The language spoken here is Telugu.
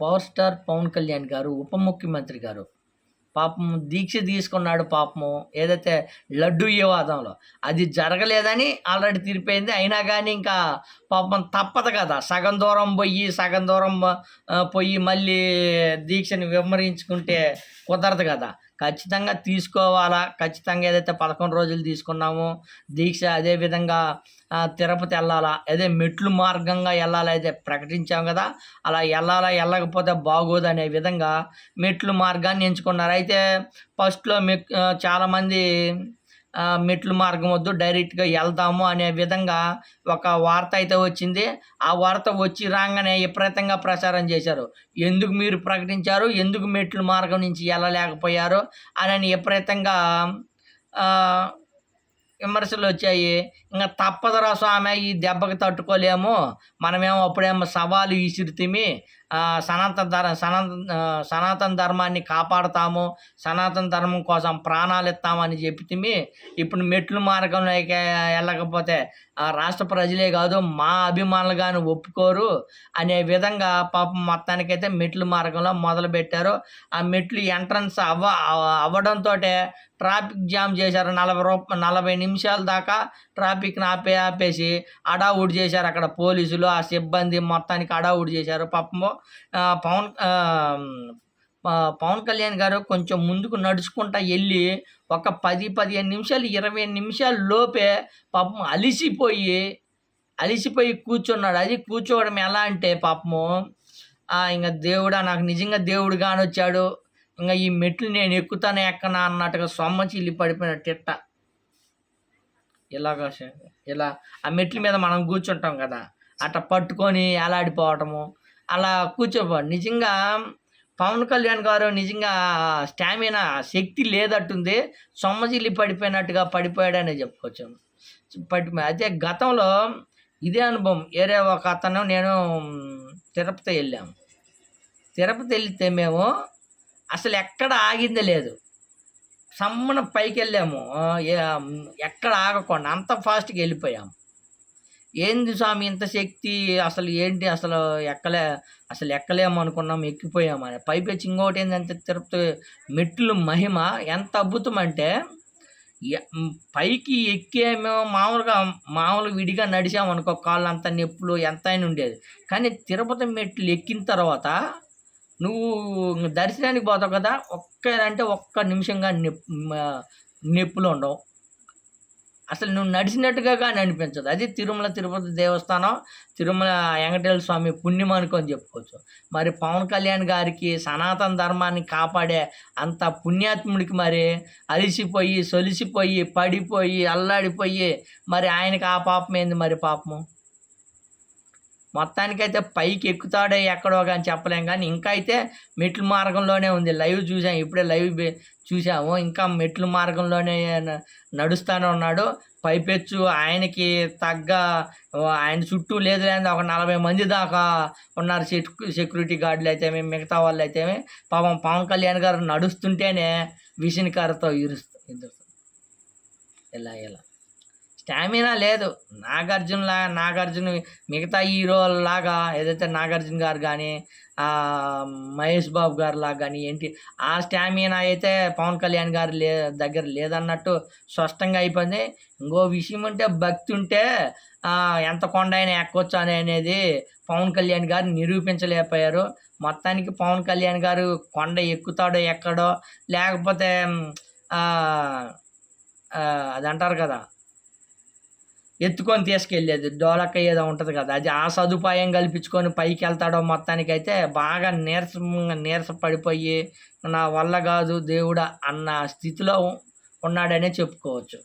పవర్ స్టార్ పవన్ కళ్యాణ్ గారు, ఉప ముఖ్యమంత్రి గారు పాపం దీక్ష తీసుకున్నాడు పాపము. ఏదైతే లడ్డూ వివాదంలో అది జరగలేదని ఆల్రెడీ తీరిపోయింది. అయినా కానీ ఇంకా పాపం తప్పదు కదా, సగం దూరం పోయి పోయి మళ్ళీ దీక్షని విమరించుకుంటే కుదరదు కదా. ఖచ్చితంగా తీసుకోవాలా. ఖచ్చితంగా ఏదైతే 11 రోజులు తీసుకున్నామో దీక్ష, అదేవిధంగా తిరుపతి వెళ్ళాలా, అదే మెట్లు మార్గంగా వెళ్ళాలా అయితే ప్రకటించాం కదా, అలా వెళ్ళాలా, వెళ్ళకపోతే బాగోదు అనే విధంగా మెట్లు మార్గాన్ని ఎంచుకున్నారు. అయితే ఫస్ట్లో చాలామంది మెట్లు మార్గం వద్దు, డైరెక్ట్గా వెళ్దాము అనే విధంగా ఒక వార్త అయితే వచ్చింది. ఆ వార్త వచ్చి రాగానే విపరీతంగా ప్రచారం చేశారు. ఎందుకు మీరు ప్రకటించారు, ఎందుకు మెట్లు మార్గం నుంచి వెళ్ళలేకపోయారు అని విపరీతంగా విమర్శలు వచ్చాయి. ఇంకా తప్పదురా స్వామి, ఈ దెబ్బకి తట్టుకోలేము, మనమేమో అప్పుడేమో సవాలు విసిరితిమి, సనాతన ధర్మాన్ని కాపాడుతాము, సనాతన ధర్మం కోసం ప్రాణాలు ఇస్తామని చెప్తిమి. ఇప్పుడు మెట్లు మార్గంలో వెళ్ళకపోతే రాష్ట్ర ప్రజలే కాదు మా అభిమానులు కానీ ఒప్పుకోరు అనే విధంగా పాపం మొత్తానికైతే మెట్లు మార్గంలో మొదలుపెట్టారు. ఆ మెట్లు ఎంట్రన్స్ అవ్వడంతో ట్రాఫిక్ జామ్ చేశారు. 40 నిమిషాల దాకా ట్రాఫిక్ని ఆపేసి అడావుడి చేశారు అక్కడ పోలీసులు, ఆ సిబ్బంది మొత్తానికి అడావుడి చేశారు. పాపము పవన్ కళ్యాణ్ గారు కొంచెం ముందుకు నడుచుకుంటా వెళ్ళి ఒక 10-15 నిమిషాలు 20 నిమిషాల లోపే పాపం అలిసిపోయి కూర్చున్నాడు. అది కూర్చోవడం ఎలా అంటే పాపము ఇంకా దేవుడా, నాకు నిజంగా దేవుడు కానొచ్చాడు, ఇంకా ఈ మెట్లు నేను ఎక్కుతానే ఎక్కనా అన్నట్టుగా సొమ్మ చిల్లి పడిపోయినట్ట. ఇలా ఆ మెట్ల మీద మనం కూర్చుంటాం కదా, అట్లా పట్టుకొని ఎలాడిపోవటము, అలా కూర్చోపోవడం. నిజంగా పవన్ కళ్యాణ్ గారు నిజంగా స్టామినా శక్తి లేదట్టుంది, సొమ్మజిల్లి పడిపోయినట్టుగా పడిపోయాడనే చెప్పుకోవచ్చు. అదే గతంలో ఇదే అనుభవం వేరే ఒక అతను నేను తిరుపతి వెళ్ళాము. తిరుపతి వెళ్తే మేము అసలు ఎక్కడ ఆగిందే లేదు, సమ్మన పైకి వెళ్ళాము, ఎక్కడ ఆగకుండా అంత ఫాస్ట్గా వెళ్ళిపోయాము. ఏంది స్వామి ఇంత శక్తి, అసలు ఏంటి, అసలు ఎక్కలేము అనుకున్నాము, ఎక్కిపోయాము అని. పైపెచ్చి ఇంకోటి ఏంటంటే తిరుపతి మెట్లు మహిమ ఎంత అద్భుతం అంటే, పైకి ఎక్కేమో మామూలుగా విడిగా నడిచామనుకో కాళ్ళు అంత నొప్పులు ఎంతైనా ఉండేది. కానీ తిరుపతి మెట్లు ఎక్కిన తర్వాత నువ్వు దర్శనానికి పోతావు కదా, ఒక్క నిమిషంగా నొప్పులు ఉండవు, అసలు నువ్వు నడిచినట్టుగా కానీ అనిపించదు. అది తిరుపతి దేవస్థానం, తిరుమల వెంకటేశ్వర స్వామి పుణ్యం అనుకొని చెప్పుకోవచ్చు. మరి పవన్ కళ్యాణ్ గారికి సనాతన ధర్మాన్ని కాపాడే అంత పుణ్యాత్ముడికి మరి అలిసిపోయి సొలిసిపోయి పడిపోయి అల్లాడిపోయి మరి ఆయనకి ఆ పాపం ఏంది మరి పాపము. మొత్తానికైతే పైకి ఎక్కుతాడో ఎక్కడో కానీ చెప్పలేం, కానీ ఇంకా అయితే మెట్ల మార్గంలోనే ఉంది. లైవ్ చూసాం, ఇప్పుడే లైవ్ చూసాము, ఇంకా మెట్ల మార్గంలోనే నడుస్తూనే ఉన్నాడు. పైపెచ్చు ఆయనకి తగ్గ ఆయన చుట్టూ లేదు ఒక 40 మంది దాకా ఉన్నారు సెక్యూరిటీ గార్డులు అయితేమి, మిగతా వాళ్ళు అయితేమి. పాపం పవన్ కళ్యాణ్ గారు నడుస్తుంటేనే విషనికారతో ఇరుస్తుంది. ఇలా స్టామినా లేదు. నాగార్జున మిగతా హీరోలాగా ఏదైతే నాగార్జున గారు కానీ మహేష్ బాబు గారు లాగా కానీ ఏంటి ఆ స్టామినా అయితే పవన్ కళ్యాణ్ గారు దగ్గర లేదన్నట్టు స్పష్టంగా అయిపోయింది. ఇంకో విషయం అంటే భక్తి ఉంటే ఎంత కొండ అయినా ఎక్కొచ్చు అనేది పవన్ కళ్యాణ్ గారు నిరూపించలేకపోయారు. మొత్తానికి పవన్ కళ్యాణ్ గారు కొండ ఎక్కుతాడో ఎక్కడో, లేకపోతే అది అంటారు కదా ఎత్తుకొని తీసుకెళ్ళేది డోలక్క ఏదో ఉంటుంది కదా, అది ఆ సదుపాయం కల్పించుకొని పైకి వెళ్తాడో. మొత్తానికైతే బాగా నీరస పడిపోయి నా వల్ల కాదు దేవుడా అన్న స్థితిలో ఉన్నాడనే చెప్పుకోవచ్చు.